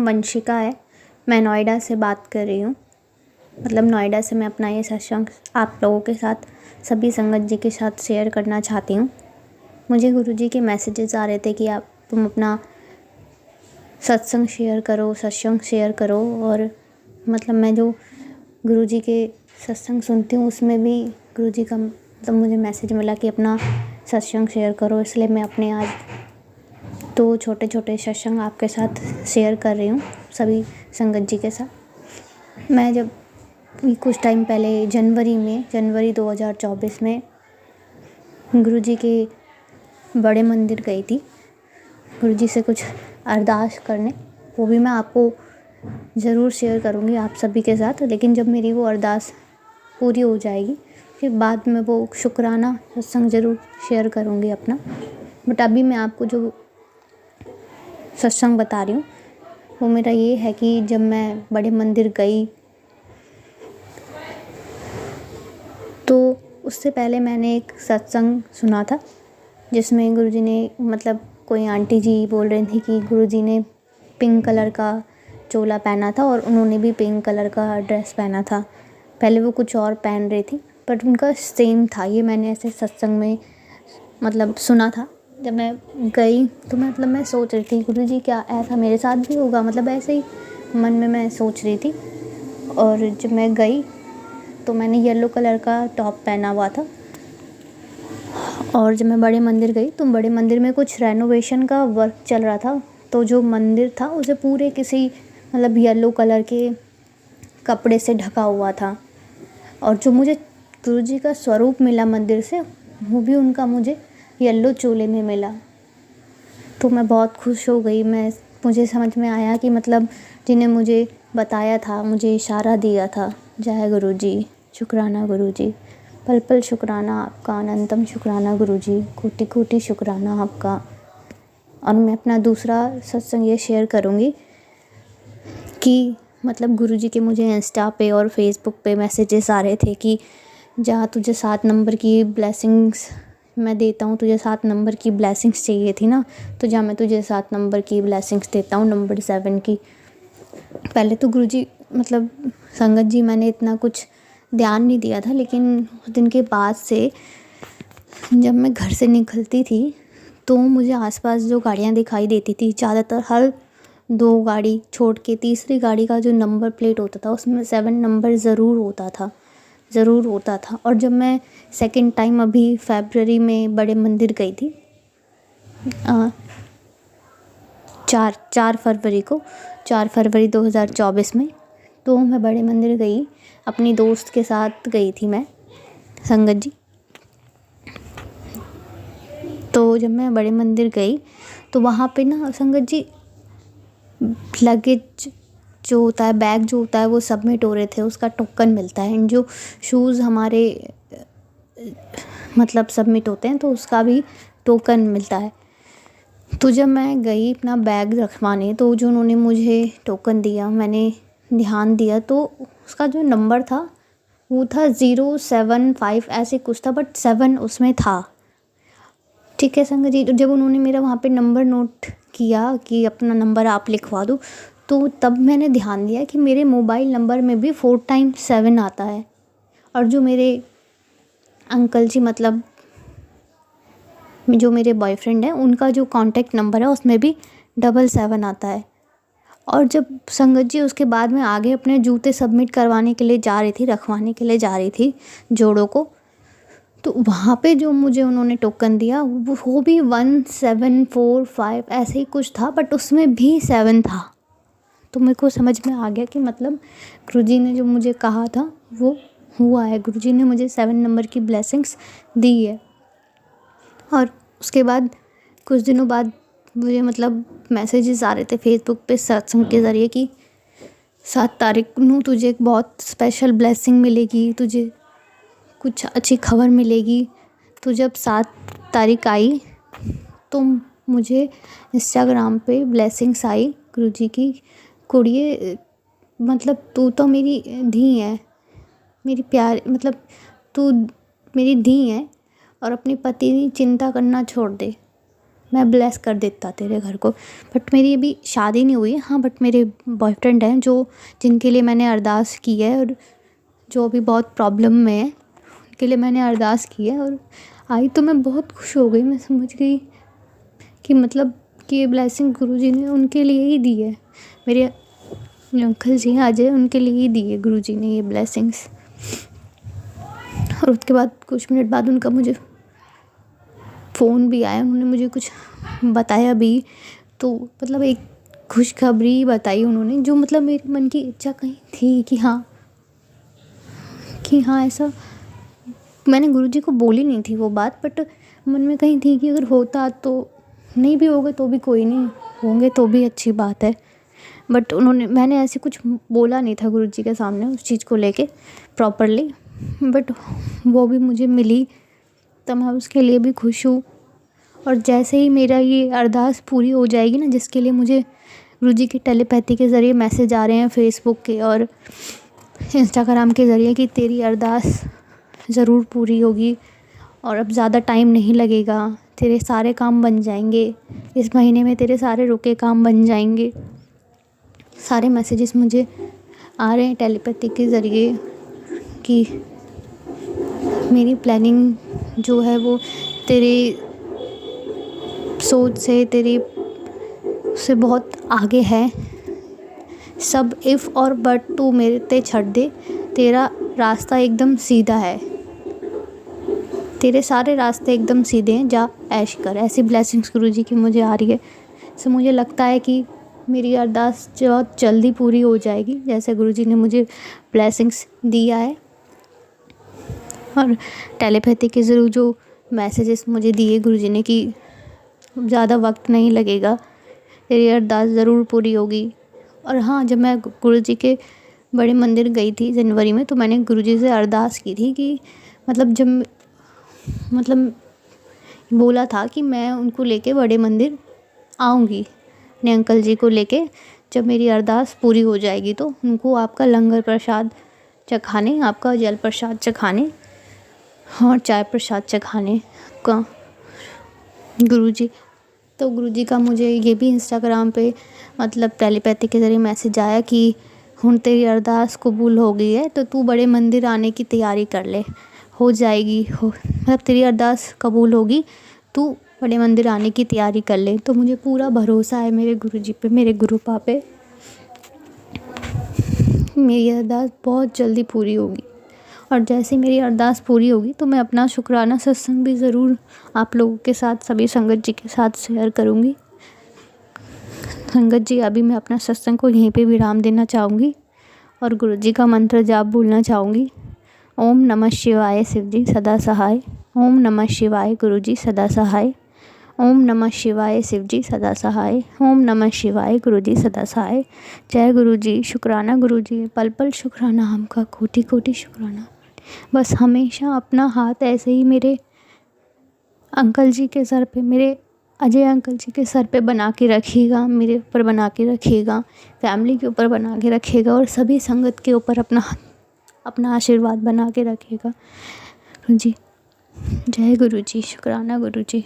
नाम वंशिका है। मैं नोएडा से बात कर रही हूँ। मतलब नोएडा से मैं अपना ये सत्संग आप लोगों के साथ, सभी संगत जी के साथ शेयर करना चाहती हूँ। मुझे गुरुजी के मैसेजेस आ रहे थे कि तुम अपना सत्संग शेयर करो। और मतलब मैं जो गुरुजी के सत्संग सुनती हूँ उसमें भी गुरुजी का मतलब मुझे मैसेज मिला कि अपना सत्संग शेयर करो। इसलिए मैं अपने आज 2 छोटे छोटे सत्संग आपके साथ शेयर कर रही हूँ, सभी संगत जी के साथ। मैं जब कुछ टाइम पहले जनवरी 2024 में गुरुजी के बड़े मंदिर गई थी, गुरुजी से कुछ अरदास करने। वो भी मैं आपको ज़रूर शेयर करूँगी आप सभी के साथ। लेकिन जब मेरी वो अरदास पूरी हो जाएगी फिर बाद में वो शुक्राना सत्संग ज़रूर शेयर करूँगी अपना। बट अभी मैं आपको जो सत्संग बता रही हूँ वो मेरा ये है कि जब मैं बड़े मंदिर गई तो उससे पहले मैंने एक सत्संग सुना था जिसमें गुरुजी ने मतलब कोई आंटी जी बोल रही थी कि गुरुजी ने पिंक कलर का चोला पहना था और उन्होंने भी पिंक कलर का ड्रेस पहना था। पहले वो कुछ और पहन रही थी बट उनका सेम था। ये मैंने ऐसे सत्संग में मतलब सुना था। जब मैं गई तो मैं सोच रही थी गुरुजी क्या ऐसा मेरे साथ भी होगा, मतलब ऐसे ही मन में मैं सोच रही थी। और जब मैं गई तो मैंने येलो कलर का टॉप पहना हुआ था। और जब मैं बड़े मंदिर गई तो बड़े मंदिर में कुछ रेनोवेशन का वर्क चल रहा था। तो जो मंदिर था उसे पूरे किसी मतलब येलो कलर के कपड़े से ढका हुआ था। और जो मुझे गुरुजी का स्वरूप मिला मंदिर से वो भी उनका मुझे येलो चोले में मिला। तो मैं बहुत खुश हो गई। मुझे समझ में आया कि मतलब जिन्हें मुझे बताया था, मुझे इशारा दिया था, जय गुरुजी, शुक्राना गुरुजी, पल पल शुक्राना आपका, अनंतम शुक्राना गुरुजी, कोटि कोटि शुक्राना आपका। और मैं अपना दूसरा सत्संग ये शेयर करूँगी कि मतलब गुरुजी के मुझे इंस्टा पे और फेसबुक पे मैसेजेस आ रहे थे कि जहाँ तुझे 7 नंबर की ब्लेसिंग्स मैं देता हूँ, तुझे 7 नंबर की ब्लेसिंग्स चाहिए थी ना, तो जहाँ मैं तुझे 7 नंबर की ब्लेसिंग्स देता हूँ, नंबर 7 की। पहले तो गुरुजी मतलब संगत जी मैंने इतना कुछ ध्यान नहीं दिया था, लेकिन उस दिन के बाद से जब मैं घर से निकलती थी तो मुझे आसपास जो गाड़ियाँ दिखाई देती थी ज़्यादातर हर 2 गाड़ी छोड़ के तीसरी गाड़ी का जो नंबर प्लेट होता था उसमें 7 नंबर ज़रूर होता था। और जब मैं सेकंड टाइम अभी फरवरी में बड़े मंदिर गई थी 4 फरवरी 2024 में, तो मैं बड़े मंदिर गई, अपनी दोस्त के साथ गई थी मैं, संगत जी। तो जब मैं बड़े मंदिर गई तो वहाँ पे ना संगत जी लगेज जो होता है, बैग जो होता है वो सबमिट हो रहे थे, उसका टोकन मिलता है। एंड जो शूज़ हमारे मतलब सबमिट होते हैं तो उसका भी टोकन मिलता है। तो जब मैं गई अपना बैग रखवाने तो जो उन्होंने मुझे टोकन दिया मैंने ध्यान दिया तो उसका जो नंबर था वो था 075 ऐसे कुछ था, बट 7 उसमें था। ठीक है संगत जी। तो जब उन्होंने मेरा वहाँ पे नंबर नोट किया कि अपना नंबर आप लिखवा दो, तो तब मैंने ध्यान दिया कि मेरे मोबाइल नंबर में भी 4 टाइम्स 7 आता है। और जो मेरे अंकल जी मतलब जो मेरे बॉयफ्रेंड हैं उनका जो कॉन्टैक्ट नंबर है उसमें भी 777 आता है। और जब संगत जी उसके बाद में आगे अपने जूते सबमिट करवाने के लिए जा रही थी, रखवाने के लिए जा रही थी जोड़ों को, तो वहाँ पे जो मुझे उन्होंने टोकन दिया वो भी 1745 ऐसे ही कुछ था, बट उसमें भी 7 था। तो मेरे को समझ में आ गया कि मतलब गुरुजी ने जो मुझे कहा था वो हुआ है। गुरुजी ने मुझे 7 नंबर की ब्लेसिंग्स दी है। और उसके बाद कुछ दिनों बाद मुझे मतलब मैसेजेस आ रहे थे फेसबुक पे सत्संग के ज़रिए कि 7 तारीख को तुझे एक बहुत स्पेशल ब्लेसिंग मिलेगी, तुझे कुछ अच्छी खबर मिलेगी। तो जब 7 तारीख आई तो मुझे इंस्टाग्राम पे ब्लेसिंग्स आई गुरुजी की, कुड़िए मतलब तू तो मेरी धी है, मेरी प्यार मतलब तू मेरी धी है और अपने पति की चिंता करना छोड़ दे। मैं ब्लेस कर देता तेरे घर को। बट मेरी अभी शादी नहीं हुई है, हाँ, बट मेरे बॉयफ्रेंड हैं जो जिनके लिए मैंने अरदास की है और जो अभी बहुत प्रॉब्लम में है, उनके लिए मैंने अरदास की है और आई तो मैं बहुत खुश हो गई। मैं समझ गई कि मतलब कि ये ब्लेसिंग गुरुजी ने उनके लिए ही दी है। मेरे जो अंकल जी हैं अजय, उनके लिए ही दी है गुरुजी ने ये ब्लेसिंग्स। और उसके बाद कुछ मिनट बाद उनका मुझे फ़ोन भी आया, उन्होंने मुझे कुछ बताया भी। तो मतलब एक खुशखबरी बताई उन्होंने, जो मतलब मेरे मन की इच्छा कहीं थी कि हाँ ऐसा मैंने गुरुजी को बोली नहीं थी वो बात, बट मन में कहीं थी कि अगर होता तो, नहीं भी होगा तो भी कोई नहीं, होंगे तो भी अच्छी बात है। बट मैंने ऐसे कुछ बोला नहीं था गुरुजी के सामने उस चीज़ को लेके प्रॉपरली, बट वो भी मुझे मिली तो मैं उसके लिए भी खुश हूँ। और जैसे ही मेरा ये अरदास पूरी हो जाएगी ना, जिसके लिए मुझे गुरुजी की टेलीपैथी के ज़रिए मैसेज आ रहे हैं फेसबुक के और इंस्टाग्राम के ज़रिए कि तेरी अरदास ज़रूर पूरी होगी और अब ज़्यादा टाइम नहीं लगेगा, तेरे सारे काम बन जाएंगे, इस महीने में तेरे सारे रुके काम बन जाएंगे। सारे मैसेजेस मुझे आ रहे हैं टेलीपैथी के ज़रिए कि मेरी प्लानिंग जो है वो तेरी सोच से, तेरी से बहुत आगे है। सब इफ़ और बट तू मेरे ते छੱਡ दे, तेरा रास्ता एकदम सीधा है, तेरे सारे रास्ते एकदम सीधे हैं, जा ऐश कर। ऐसी ब्लेसिंग्स गुरुजी की मुझे आ रही है। सो मुझे लगता है कि मेरी अरदास बहुत जल्दी पूरी हो जाएगी, जैसे गुरुजी ने मुझे ब्लेसिंग्स दिया है। और टेलीपैथी के ज़रूर जो मैसेजेस मुझे दिए गुरुजी ने कि ज़्यादा वक्त नहीं लगेगा, तेरी अरदास ज़रूर पूरी होगी। और हाँ, जब मैं गुरुजी के बड़े मंदिर गई थी जनवरी में, तो मैंने गुरुजी से अरदास की थी कि मतलब बोला था कि मैं उनको लेके बड़े मंदिर आऊँगी, अपने अंकल जी को लेके। जब मेरी अरदास पूरी हो जाएगी तो उनको आपका लंगर प्रसाद चखाने, आपका जल प्रसाद चखाने और चाय प्रसाद चखाने का गुरुजी। तो गुरुजी का मुझे ये भी इंस्टाग्राम पे मतलब टेलीपैथी के ज़रिए मैसेज आया कि हुण तेरी अरदास कबूल हो गई है, तो तू बड़े मंदिर आने की तैयारी कर ले, हो जाएगी, मतलब तेरी अरदास कबूल होगी, तू बड़े मंदिर आने की तैयारी कर ले। तो मुझे पूरा भरोसा है मेरे गुरुजी पे, मेरे गुरुपा पे। मेरी अरदास बहुत जल्दी पूरी होगी और जैसे मेरी अरदास पूरी होगी तो मैं अपना शुक्राना सत्संग भी ज़रूर आप लोगों के साथ, सभी संगत जी के साथ शेयर करूँगी। संगत जी, अभी मैं अपना सत्संग को यहीं पे विराम देना चाहूँगी और गुरुजी का मंत्र जाप बोलना चाहूँगी। ओम नमः शिवाय शिवजी सदा सहाय, ओम नमः शिवाय गुरुजी सदा सहाय, ओम नमः शिवाय शिवजी सदा सहाय, ओम नमः शिवाय गुरुजी सदा सहाय। जय गुरुजी, शुक्राना गुरुजी, पल पल शुक्राना, हमका कोटि कोटि शुक्राना। बस हमेशा अपना हाथ ऐसे ही मेरे अंकल जी के सर पे, मेरे अजय अंकल जी के सर पे बना के रखिएगा, मेरे ऊपर बना के रखिएगा, फैमिली के ऊपर बना के रखिएगा और सभी संगत के ऊपर अपना आशीर्वाद बना के रखिएगा। जी, जय गुरुजी, शुक्राना गुरुजी।